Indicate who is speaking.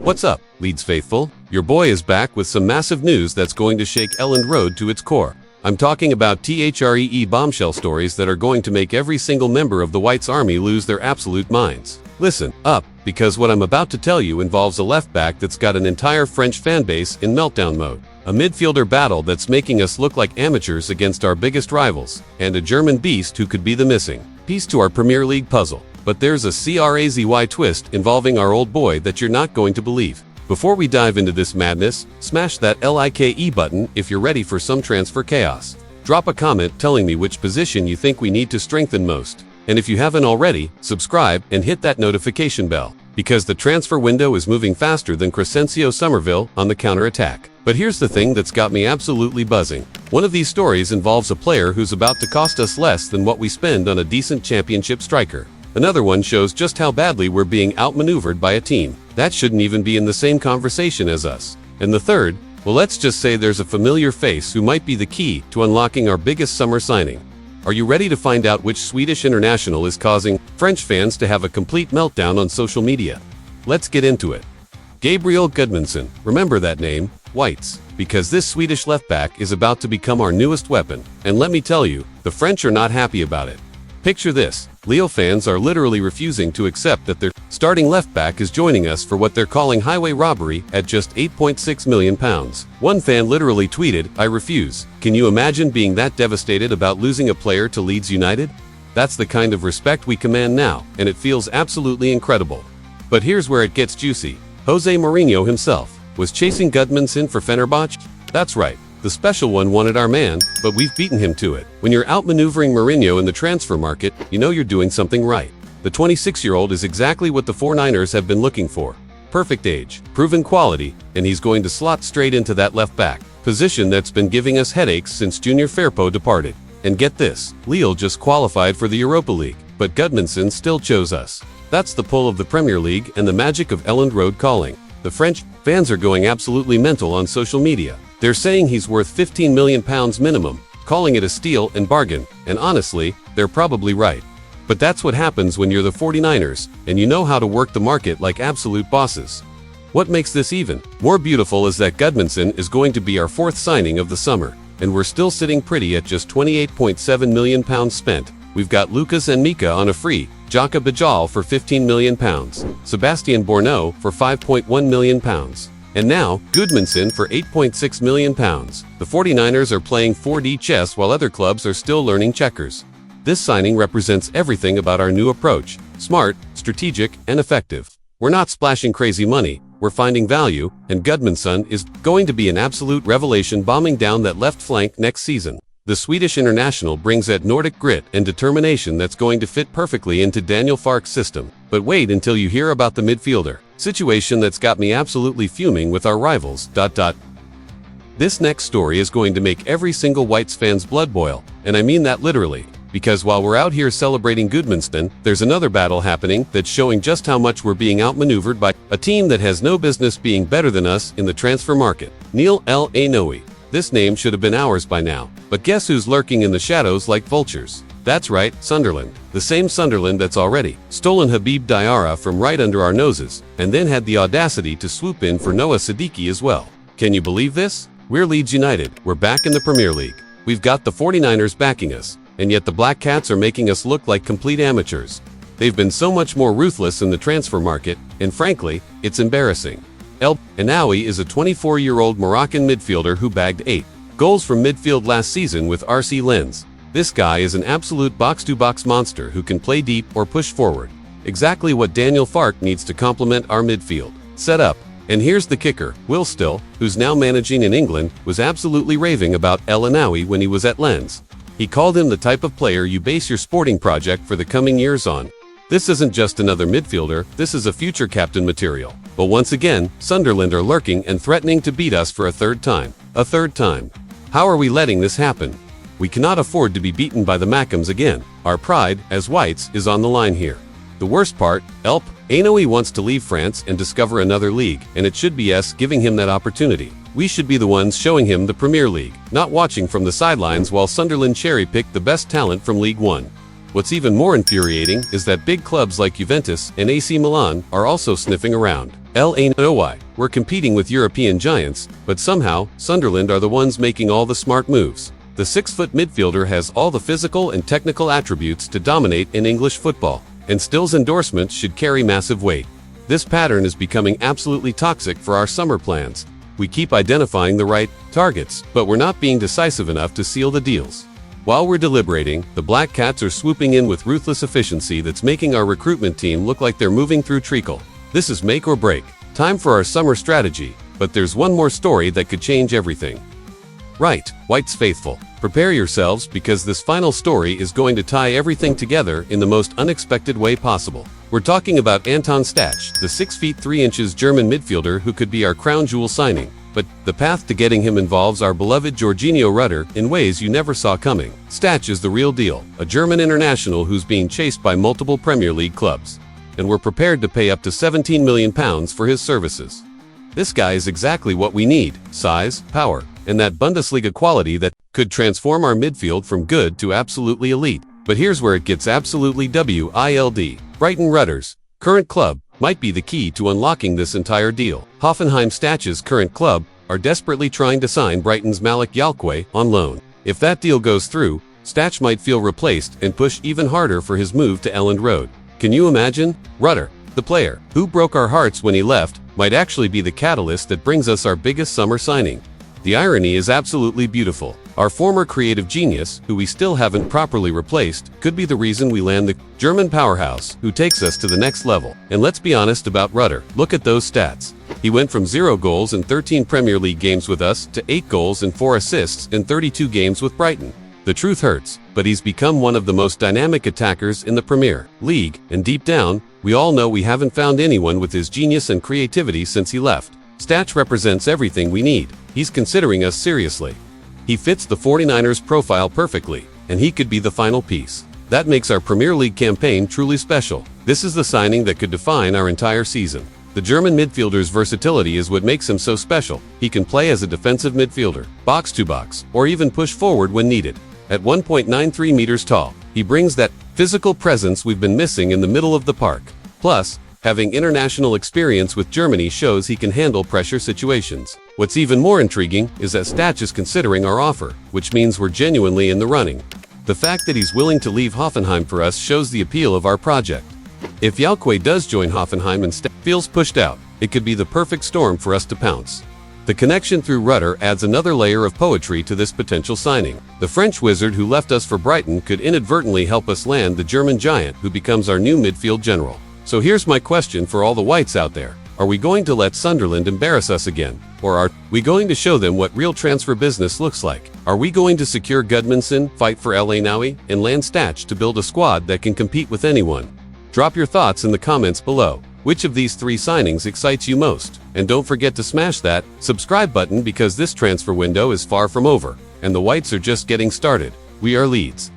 Speaker 1: What's up, Leeds faithful? Your boy is back with some massive news that's going to shake Elland Road to its core. I'm talking about THREE bombshell stories that are going to make every single member of the Whites Army lose their absolute minds. Listen up, because what I'm about to tell you involves a left back that's got an entire French fanbase in meltdown mode, a midfielder battle that's making us look like amateurs against our biggest rivals, and a German beast who could be the missing piece to our Premier League puzzle. But there's a crazy twist involving our old boy that you're not going to believe. Before we dive into this madness, smash that like button if you're ready for some transfer chaos. Drop a comment telling me which position you think we need to strengthen most. And if you haven't already, subscribe and hit that notification bell, because the transfer window is moving faster than Crescencio Somerville on the counter-attack. But here's the thing that's got me absolutely buzzing. One of these stories involves a player who's about to cost us less than what we spend on a decent championship striker. Another one shows just how badly we're being outmaneuvered by a team that shouldn't even be in the same conversation as us. And the third, well, let's just say there's a familiar face who might be the key to unlocking our biggest summer signing. Are you ready to find out which Swedish international is causing French fans to have a complete meltdown on social media? Let's get into it. Gabriel Gudmundsson, remember that name, Whites, because this Swedish left-back is about to become our newest weapon, and let me tell you, the French are not happy about it. Picture this, Leo fans are literally refusing to accept that their starting left-back is joining us for what they're calling highway robbery at just £8.6 million. One fan literally tweeted, "I refuse." Can you imagine being that devastated about losing a player to Leeds United? That's the kind of respect we command now, and it feels absolutely incredible. But here's where it gets juicy. Jose Mourinho himself was chasing Gudmundsson for Fenerbahce? That's right. The special one wanted our man, but we've beaten him to it. When you're outmaneuvering Mourinho in the transfer market, you know you're doing something right. The 26-year-old is exactly what the 49ers have been looking for. Perfect age, proven quality, and he's going to slot straight into that left back position that's been giving us headaches since Junior Firpo departed. And get this, Lille just qualified for the Europa League, but Gudmundsson still chose us. That's the pull of the Premier League and the magic of Elland Road calling. The French fans are going absolutely mental on social media. They're saying he's worth £15 million minimum, calling it a steal and bargain, and honestly, they're probably right. But that's what happens when you're the 49ers, and you know how to work the market like absolute bosses. What makes this even more beautiful is that Gudmundsson is going to be our fourth signing of the summer, and we're still sitting pretty at just £28.7 million spent. We've got Lucas and Mika on a free, Jaka Bajal for £15 million, Sebastian Borneau for £5.1 million. And now, Gudmundsson for £8.6 million. The 49ers are playing 4D chess while other clubs are still learning checkers. This signing represents everything about our new approach: smart, strategic, and effective. We're not splashing crazy money, we're finding value, and Gudmundsson is going to be an absolute revelation bombing down that left flank next season. The Swedish international brings that Nordic grit and determination that's going to fit perfectly into Daniel Farke's system. But wait until you hear about the midfielder situation that's got me absolutely fuming with our rivals. This next story is going to make every single Whites fan's blood boil, and I mean that literally. Because while we're out here celebrating Gudmundsson, there's another battle happening that's showing just how much we're being outmaneuvered by a team that has no business being better than us in the transfer market. Neil El Ainoui. This name should have been ours by now. But guess who's lurking in the shadows like vultures? That's right, Sunderland. The same Sunderland that's already stolen Habib Diarra from right under our noses, and then had the audacity to swoop in for Noah Siddiqui as well. Can you believe this? We're Leeds United. We're back in the Premier League. We've got the 49ers backing us, and yet the Black Cats are making us look like complete amateurs. They've been so much more ruthless in the transfer market, and frankly, it's embarrassing. El Ainoui is a 24-year-old Moroccan midfielder who bagged 8 goals from midfield last season with RC Lens. This guy is an absolute box-to-box monster who can play deep or push forward. Exactly what Daniel Farke needs to complement our midfield setup. And here's the kicker: Will Still, who's now managing in England, was absolutely raving about El Ainoui when he was at Lens. He called him the type of player you base your sporting project for the coming years on. This isn't just another midfielder, this is a future captain material. But once again, Sunderland are lurking and threatening to beat us for a third time. A third time. How are we letting this happen? We cannot afford to be beaten by the Mackems again. Our pride, as Whites, is on the line here. The worst part, El Ainoui wants to leave France and discover another league, and it should be us giving him that opportunity. We should be the ones showing him the Premier League, not watching from the sidelines while Sunderland cherry-pick the best talent from League One. What's even more infuriating is that big clubs like Juventus and AC Milan are also sniffing around. LA we're competing with European giants, but somehow, Sunderland are the ones making all the smart moves. The 6-foot midfielder has all the physical and technical attributes to dominate in English football, and Still's endorsements should carry massive weight. This pattern is becoming absolutely toxic for our summer plans. We keep identifying the right targets, but we're not being decisive enough to seal the deals. While we're deliberating, the Black Cats are swooping in with ruthless efficiency that's making our recruitment team look like they're moving through treacle. This is make or break. Time for our summer strategy, but there's one more story that could change everything. Right, White's faithful. Prepare yourselves because this final story is going to tie everything together in the most unexpected way possible. We're talking about Anton Stach, the 6 feet 3 inches German midfielder who could be our crown jewel signing. But the path to getting him involves our beloved Jorginho Rutter in ways you never saw coming. Stach is the real deal, a German international who's being chased by multiple Premier League clubs. And we're prepared to pay up to £17 million for his services. This guy is exactly what we need: size, power, and that Bundesliga quality that could transform our midfield from good to absolutely elite. But here's where it gets absolutely wild. Brighton Rutter's current club might be the key to unlocking this entire deal. Hoffenheim Stach's current club are desperately trying to sign Brighton's Malik Yalkwe on loan. If that deal goes through, Stach might feel replaced and push even harder for his move to Elland Road. Can you imagine? Rutter, the player who broke our hearts when he left, might actually be the catalyst that brings us our biggest summer signing. The irony is absolutely beautiful. Our former creative genius, who we still haven't properly replaced, could be the reason we land the German powerhouse who takes us to the next level. And let's be honest about Rutter. Look at those stats. He went from 0 goals in 13 Premier League games with us to 8 goals and 4 assists in 32 games with Brighton. The truth hurts, but he's become one of the most dynamic attackers in the Premier League, and deep down, we all know we haven't found anyone with his genius and creativity since he left. Stach represents everything we need. He's considering us seriously. He fits the 49ers profile perfectly, and he could be the final piece. That makes our Premier League campaign truly special. This is the signing that could define our entire season. The German midfielder's versatility is what makes him so special. He can play as a defensive midfielder, box-to-box, or even push forward when needed. At 1.93 meters tall, he brings that physical presence we've been missing in the middle of the park. Plus, having international experience with Germany shows he can handle pressure situations. What's even more intriguing is that Stach is considering our offer, which means we're genuinely in the running. The fact that he's willing to leave Hoffenheim for us shows the appeal of our project. If Yalkwe does join Hoffenheim and Stach feels pushed out, it could be the perfect storm for us to pounce. The connection through Rutter adds another layer of poetry to this potential signing. The French wizard who left us for Brighton could inadvertently help us land the German giant who becomes our new midfield general. So here's my question for all the Whites out there. Are we going to let Sunderland embarrass us again? Or are we going to show them what real transfer business looks like? Are we going to secure Gudmundsson, fight for LA and land Stach to build a squad that can compete with anyone? Drop your thoughts in the comments below. Which of these 3 signings excites you most? And don't forget to smash that subscribe button because this transfer window is far from over, and the Whites are just getting started. We are Leeds.